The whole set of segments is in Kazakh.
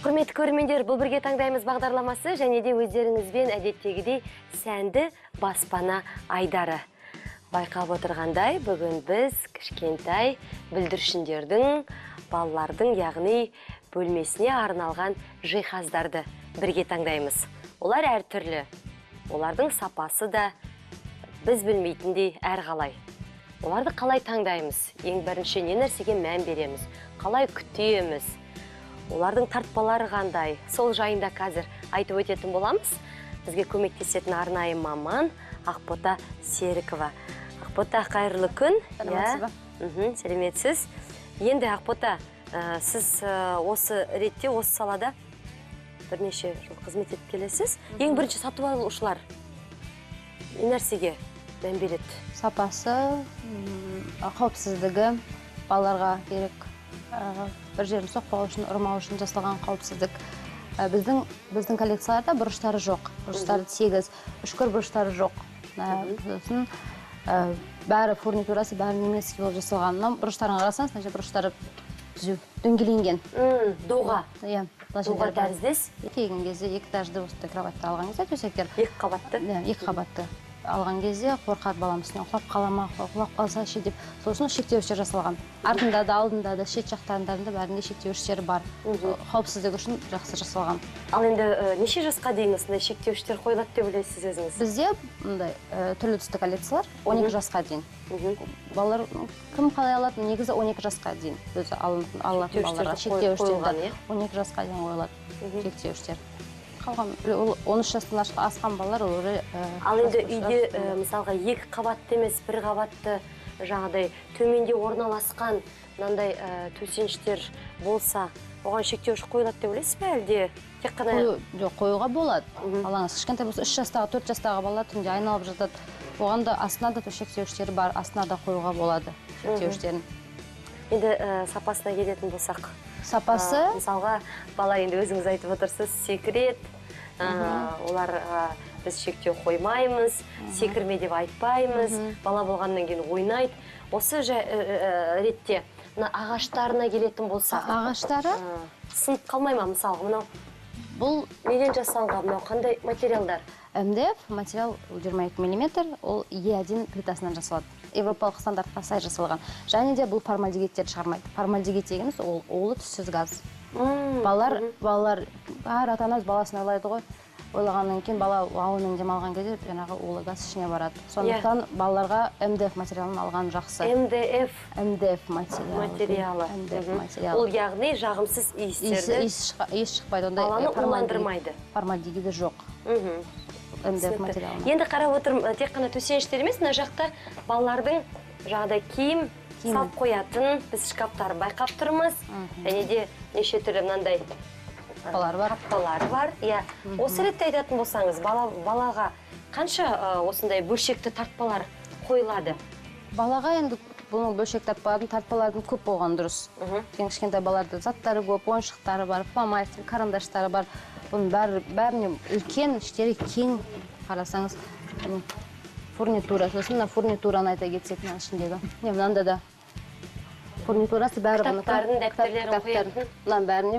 Құрметті көрермендер, бұл бірге таңдаймыз бағдарламасы және де өздеріңізбен әдеттегідей сәнді баспана айдары. Байқап отырғандай, бүгін біз кішкентай бүлдіршіндердің, балалардың, яғни бөлмесіне арналған жиһаздарды бірге таңдаймыз. Олар әртүрлі. Олардың сапасы да біз білмейтіндей әрқалай. Оларды қалай таңдаймыз? Ең бірінші не нәрсеге мән береміз? Қалай күтеміз? Олардың тартпалары қандай? Сол жайында қазір айтып өтетін боламыз. Бізге көмектесетін арнайы маман Ақбота Серікова. Ақбота, қайырлы күн. Сәлеметсіз. Енді Ақбота, сіз осы ретте, осы салада бірнеше жыл қызмет етіп келесіз. Ең бірінші сатып алушылар не нәрсеге мән береді? Сапасы, қауіпсіздігі, балаларға керек бір жерін соқпау үшін, ұрмау үшін жасалған қауіпсіздік. Біздің коллекцияларда бұрыштары жоқ. Бұрыштары 8, үшкір бұрыштары жоқ. Бәрі фурнитурасы, бәрі немецкий болып жасалған. Бұрыштарын қарасаңыз, бұрыштары түзу, дөңгеленген. Доға. Доға тәріздес. Келген кезде 2 этажды осындай кроватьта алған кезде төсектер. 2 қабатты? 2 қабатты. Алған кезде қорқады балам үстіне құлап қалама, құлап қалса ше деп. Сосын шектеуіштер жасалған. Артында да, алдында да, шет жақтарында бәрінде шектеуіштері бар. Қауіпсіздік үшін жақсы жасалған. Ал енді неше жасқа дейін осындай шектеуіштер қойылады деп ойлайсыз өзіңіз? Бізде түрлі түсті коллекциялар 12 жасқа дейін. Балалар кім қалай алады? Негізі 12 жасқа дейін өзі алатын балаларға шектеуіштерді 12 жасқа дейін қойылады шектеуіштер. 13 жастан асқан балалар олары... Ал енді үйде мысалға 2 қабатты емес, 1 қабатты жаңағыдай төменде орналасқан мынандай төсеніштер болса, оған шектеуіш қойылады деп ойлайсыз ба әлде? Тек қана... Жоқ, қоюға болады. Алаңыз кішкентай болса 3 жастағы, 4 жастағы балалар түнде айналып жатады. Оған да астына да шектеуіштері бар, астына да қоюға болады шектеуіштерін. Енді сапасына келетін болсақ. Сапасы? Мысалға, бала енді өзіңіз айтып отырсыз, секірет, олар біз шектеу қоймаймыз, секірме деп айтпаймыз, бала болғаннан кейін ойнайды. Осы ретте ағаштарына келетін болсақ. Ағаштары? Сынып қалмай ма, мысалға, мынау? Бұл неден жасалған, мынау қандай материалдар? МДФ материал 22 мм, ол Е1 плитасынан жасалады. Европалық стандартқа сай жасалған. Және де бұл формальдегидтерді шығармайды. Формальдегид дегеніміз ол улы түссіз газ. Балалар әр ата-ана баласын ойлайды ғой. Ойлағаннан кейін бала ауылмен демалған кезде жаңағы улы газ ішіне барады. Сондықтан балаларға МДФ материалын алған жақсы. МДФ материалы. Ол яғни жағымсыз иістерді иіс шықпайды. Баланы уландырмайды. Формальдегиді жоқ. МДФ материалы. Енді қарап отырм, тек қана төсеніштер емес, мына жақта балалардың жаңағыдай киім салып қоятын біз шкафтары байқап тұрмыз. Және де неше түрлі мынандай тартпалары бар. Осы ретте айтатын болсаңыз, балаға қанша осындай бөлшекті тартпалар қойылады? Балаға енді бұның бөлшек тартпалардың көп болған дұрыс. Кішкентай балалардың заттары көп, ойыншықтары бар, фломастер, карандаштары бар. Бұның бәріне үлкен, іштері кең қарасаңыз, фурнитура. Сосын фурнитураны айта кетсек, ішіндегі. Мынанда да фурнитурасы бәрі бұны. Кітаптардың, дәптерлерін қоятын? Бұның бәріне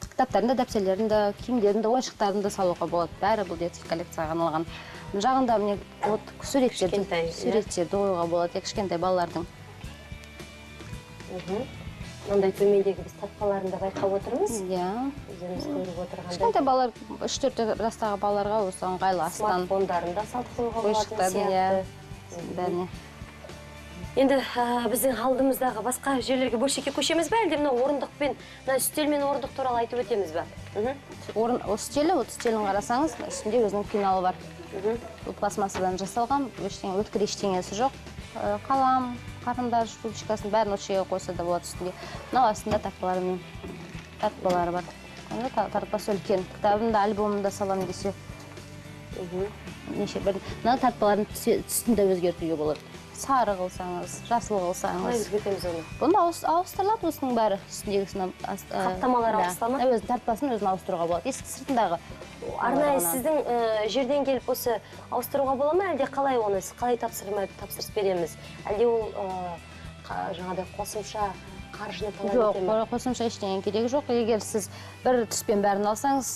кітаптарында, дәптерлерінде, киімдерінде, ойыншықтарында салуға болады. Бәрі бұл детский коллекцияға арналған. Жағында суреттерді қоюға болады, кішкентай балалардың. Мынандай төмендегі біз тартпаларында байқап отырмыз. Өздеріңіз көріп отырғандай. Кішкентай балалар, 3-4 жастағы балаларға осы ыңғайлы астан. Смартфондарында салып қоюға болатын сияқты. Енді біздің алдымыздағы басқа жерлерге бөлшекке көшеміз бе, әлде мына орындықпен, үстел мен орындық туралы айтып өтеміз бе? Үстелін қарасаңыз, үстінде өзінің пеналы бар. Пластмассадан жасалған, өткір ештеңесі жоқ. Қалам, қарындаш, ручкасын бәрін өтшеге қойса да болады үстінде. Мынау астында тартпалары бар. Тартпасы үлкен. Кітабында, альбомында салам десе. Мына тартпаларын түсінде өзгертуге болады. Сары қылсаңыз, жасыл қылсаңыз. Қалай өзгертеміз оны? Бұны ауыстырылады осының бәрі. Үстіндегісін қаптамалары ауыстырылады ма? Өзінің тартпасын өзін ауыстыруға болады. Ескі сыртындағы. Арнайы сіздің жерден келіп осы ауыстыруға бола ма, әлде қалай оны, қалай тапсырыс береміз? Әлде ол жаңағыдай қосымша қаржыны талап Жоқ, ете ме? қосымша ештеңе керек жоқ. Егер сіз бір түспен бәрін алсаңыз,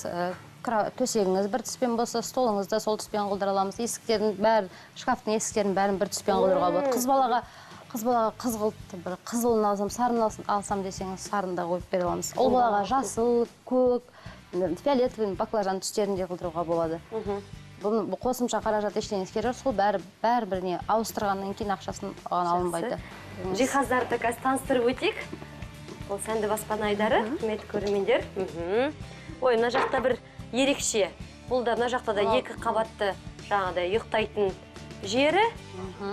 төсегіңіз бір түспен болса, столыңызды сол түспен қылдыра аламыз. Есіктердің бәрі, шкафтың есіктерін бәрін бір түспен қылдыруға болады. Қыз балаға қызғылт, бір қызылын алсам, сарын алсам десеңіз, сарын да қойып бере аламыз. Ол балаға жасыл, көк, фиолетовый, баклажан түстерінде қылдыруға болады. Бұл қосымша қаражат ештеңесі керек жоқ, сол бәрі-біріне ауыстырғаннан кейін ақшасын алынбайды. Жиһаздарды қазір таныстырып өтейік. Бұл сәнді баспана айдары, құрметті көрермендер. Ой, мына жақта бір ерекше. Бұл да мына жақта да 2 қабатты жаңағыдай ұйықтайтын жері.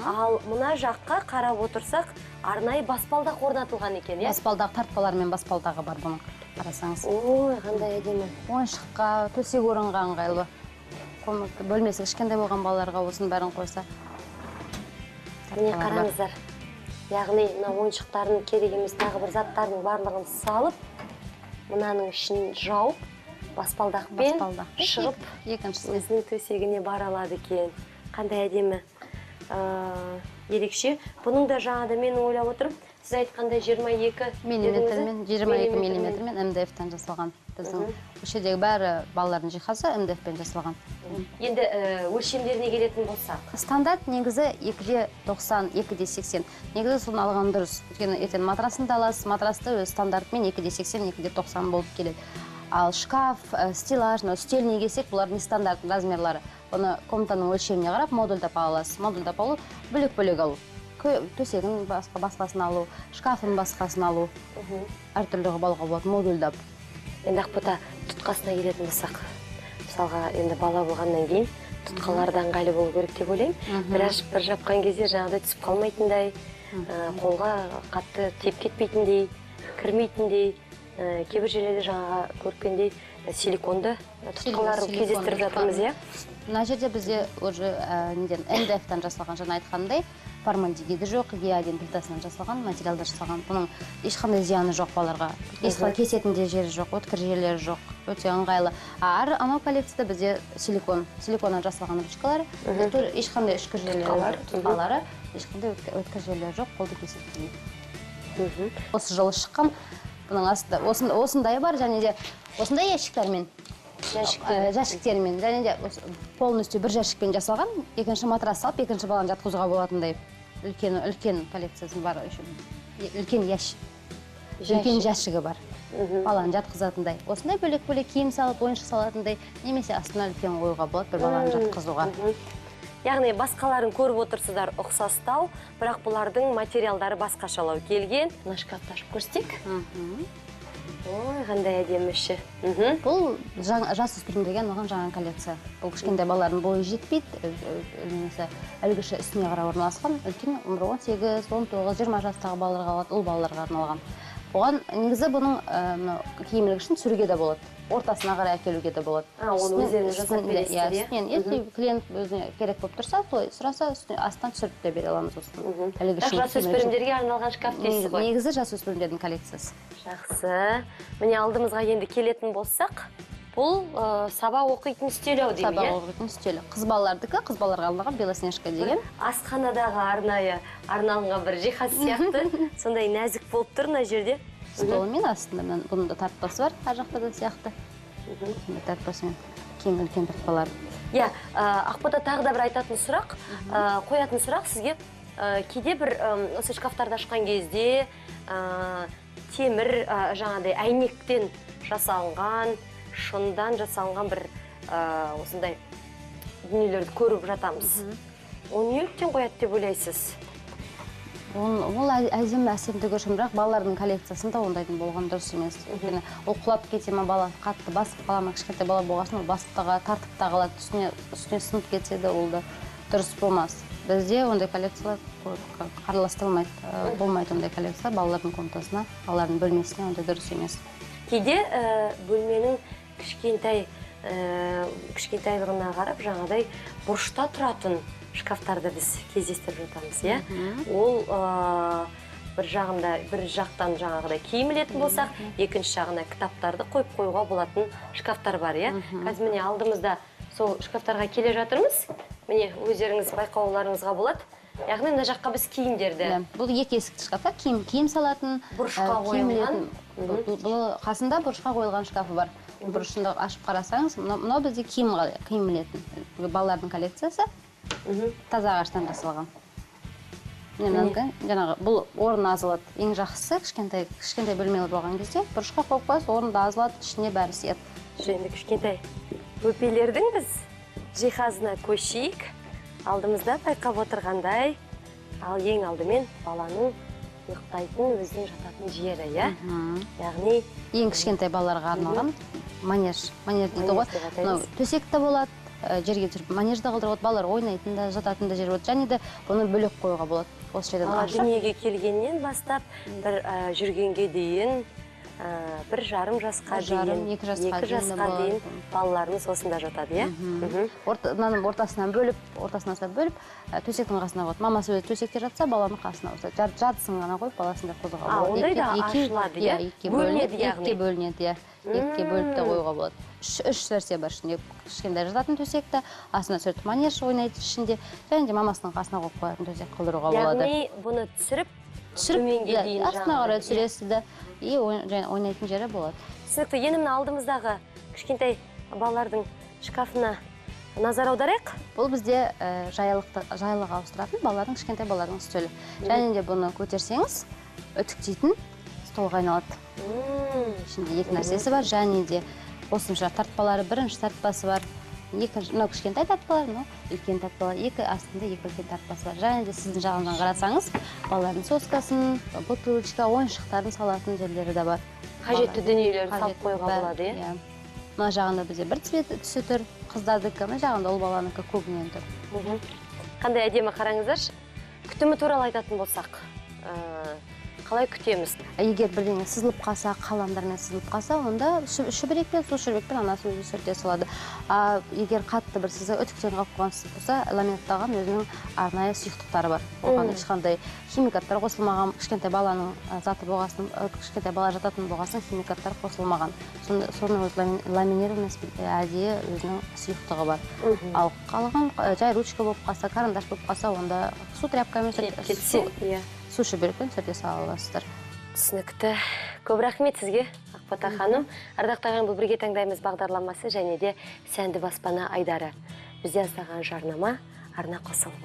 Ал мына жаққа қарап отырсақ, арнайы баспалдақ орнатылған екен, иә? Баспалдақ тартпалар мен баспалдағы бар бұның, қарасаңыз. Ой, қандай әдемі. Ойыншыққа, төсек орынға ыңғайлы. Бөлмесі кішкентай болған балаларға осының бәрін қойса. Міне қараңыздар. Яғни мына ойыншықтардың керек емес тағы бір заттардың барлығын салып, мынаның ішін жауып, баспалдақпен шығып, өзінің төсегіне бара алады екен. Қандай әдемі. Ерекше. Бұның да жаңада мен ойлап отырып, сіз айтқандай 22 миллиметрмен МДФ-тен жасалған. Біздің көшедегі бәрі балалардың жиһазы МДФ-пен жасалған. Енді өлшемдеріне келетін болсақ. Стандарт негізі 2,90, 2,80. Негізі соны алған дұрыс. Өйткені ертең матрасын да аласыз, матрасты өз стандартымен 2,80, 2,90 болып келеді. Ал шкаф, стеллаж, үстеліне келсек, бұлар не стандарт размерлары. Оны комнатаның өлшеміне қарап модульдап аласыз. Модульдап алу, бөлек-бөлек алу. Төсегін басқасын алу, шкафын басқасын алу. Әртүрлі алуға болады, модульдап. Енді ақпыта тұтқасына келетін болсақ, мысалға енді бала болғаннан кейін тұтқаларда ыңғайлы болу керек деп ойлаймын. Бір жапқан кезде жаңағыдай түсіп қалмайтындай, қолға қатты тиіп кетпейтіндей, кірмейтіндей, кейбір жерлерде жаңаға көргендей силиконды тұтқалар кездестіріп жатырмыз, иә? Мына жерде бізде уже МДФ-тан жасалған, жаңа айтқандай, формальдегиді жоқ, гиалин плитасынан жасалған, материалдар жасалған. Бұның ешқандай зияны жоқ балаларға. Кесетін де жері жоқ, өткір жерлері жоқ, өте ыңғайлы. Анау коллекцияда бізде силиконнан жасалған ручкалар, ешқандай үшкір жерлері, тұтқалары, ешқандай өткір жерлері жоқ, қолды кесетін. Осы жылы шыққан, бұның астында осындай бар, және де осындай жәшіктермен, және де полностью бір жәшікпен жасалған, екінші матрас салып, екінші баланы жатқызуға болатындай үлкен коллекциясын бар, үлкен жәшігі бар, баланы жатқызатындай. Осындай бөлек-бөлек киім салып, ойыншық салатындай, немесе астына үлкен қоюға болады, бір баланы жатқызуға. Яғни басқаларын көріп отырсыздар ұқсастау, бірақ бұлардың материалдары басқашалау келген. Мына шкафты ашып көрсетейік. Ой, қандай әдемі іші. Бұл жасөспірімдерге арналған жаңа коллекция. Бұл кішкентай балалардың бойы жетпейді, үлгіші үстіне қарай орналасқан. Үлкен өмірі 18, 19, 20 жастағы балаларға алады, ұл балаларға арналған. Оған негізі бұның киімілік үшін сүрге де болады. Ортасына қарай әкелуге де болады. Оны өздеріңіз жасап бересіздер, иә? Если клиент өзіне керек болып тұрса, сұраса астан түсіріп те бере аламыз осыны. Жасөспірімдерге арналған шкаф дейсіз ғой? Негізі жасөспірімдердің коллекциясы. Жақсы. Міне алдымызға енді келетін болсақ, бұл сабақ оқитын үстел-ау деймін, иә? Сабақ оқитын үстел. Қыз балалардікі, қыз балаларға арналған белоснежка деген. Асханадағы арнайы арналған бір жиһаз сияқты, сондай нәзік болып тұр мына жерде. Столымен астында бұның да тартпасы бар, ар жақта да сияқты. Тартпасымен кең үлкен тартпалар. Иә, Ақбота тағы да бір айтатын сұрақ, қоятын сұрақ сізге. Кейде бір осы шкафтарды ашқан кезде темір жаңағыдай әйнектен жасалған, шындан жасалған бір осындай дүниелерді көріп жатамыз. Оны неліктен қояды деп ойлайсыз? Ол әзім әсемдігі үшін, бірақ балалардың коллекциясында ондайдың болған дұрыс емес. Ол құлап кете ма, бала қатты басып қала ма, кішкентай бала болғасын, ол басып та тартып та қалады, үстіне сынып кетсе де ол да дұрыс болмас. Бізде ондай коллекциялар қараластырылмайды, болмайды ондай коллекция балалардың комнатасына, балалардың бөлмесіне ондай дұрыс емес. Кейде бөлменің кішкентайлығына қарап, жаңадай бұрышта тұратын шкафтарды біз кездестіріп жатамыз, иә? Ол бір жақтан жаңағыдай киім ілетін болсақ, екінші жағына кітаптарды қойып қоюға болатын шкафтар бар, иә? Қазір міне алдымызда сол шкафтарға келе жатырмыз. Міне өздеріңіз байқауларыңызға болады. Яғни мына жаққа біз киімдерді. Бұл екі есікті шкафта киім салатын, Бұрышқа қойылған. Бұл қасында бұрышқа қойылған шкафы бар. Бұрышында ашып қарасаңыз, мынау бізде киім ілетін. Балалардың коллекциясы таза ағаштан жасалған. Жаңағы бұл орын азылады. Ең жақсысы кішкентай бөлмелі болған кезде бұрышқа қойып қойсыз, орынды азылады, ішіне бәрі сыяды. Енді кішкентай бөпелердің біз жиһазына көшейік. Алдымызда байқап отырғандай, ал ең алдымен баланың ұйықтайтын, өзінің жататын жері, иә? Яғни ең кішкентай балаларға арналған манеж дейді ғой. Төсекті болады, жерге түсіріп манежда қалдыруға болады, балалар ойнайтын да, жататын да жер болады. Және де бұны бөлек қоюға болады. Осы жерден ашып. Дүниеге келгеннен бастап, бір жүргенге дейін, 1,5 жасқа дейін, 2 жасқа дейін балаларымыз осында жатады, иә? Мынаның ортасынан бөліп, төсектің қасына қойып, мамасы өзі төсекте жатса, баланың қасына осы жартысын ғана қойып, баласында қозғауға болады. Ондай да ашылады, иә? Бөлінеді, яғни? Екіге бөлінеді, иә. Екіге бөліп те қоюға болады. Үш версия бар ішінде. Кішкентай жататын төсекті, астына түсіріп манеж ойнайды ішінде, және де мамасының қасына қойып қоятын төсек қылдыруға болады. Яғни бұны төменге дейін астына қарай түсіресіз де, ойнайтын жері болады. Түсінікті, енді мына алдымыздағы кішкентай балалардың шкафына назар аударайық. Бұл бізде жайлық ауыстыратын балалардың, кішкентай балалардың стөлі. Және де бұны көтерсеңіз, үтіктейтін столға айналады. Ішінде екі нәрсесі бар, және де қосымша тартпалары, бірінші тартпасы бар. Мынау кішкентай тартпалар, мынау үлкен тартпалар, екі астында екі үлкен тартпасы бар. Және де сіздің жағынан қарасаңыз, балалардың соскасын, бутылочка, ойыншықтарын салатын жерлері де бар. Қажетті дүниелерді салып қоюға болады, иә? Мына жағында бізде бір түсі тұр, қыздардікі, мына жағында ол баланыкі көбінен тұр. Қандай әдемі қараңыздаршы. Күтімі туралы айтатын болсақ, қалай күтеміз? Егер бірдеңе сызылып қалса, қаламдармен сызылып қалса, онда шүберекпен, су шүберекпен анасы өзі сүрте салады. Егер қатты бір сізді үтіктен қалып қойған болса, ламинатталған өзінің арнайы сұйықтықтары бар. Оған ешқандай химикаттар қосылмаған, кішкентай баланың заты болғасын, кішкентай бала жататын болғасын, химикаттар қосылмаған. Соның ламинированный әдейі өзінің сұйықтығы бар. Ал қалған жай ручка болып қалса, карандаш болып қалса, онда су тряпкамен су шүберекпен сүрте сала аласыздар. Түсінікті. Көп рахмет сізге, Ақбота ханым. Ардақты ағайын, бұл бірге таңдаймыз бағдарламасы және де сәнді баспана айдары. Бізде аздаған жарнама, арна қосылып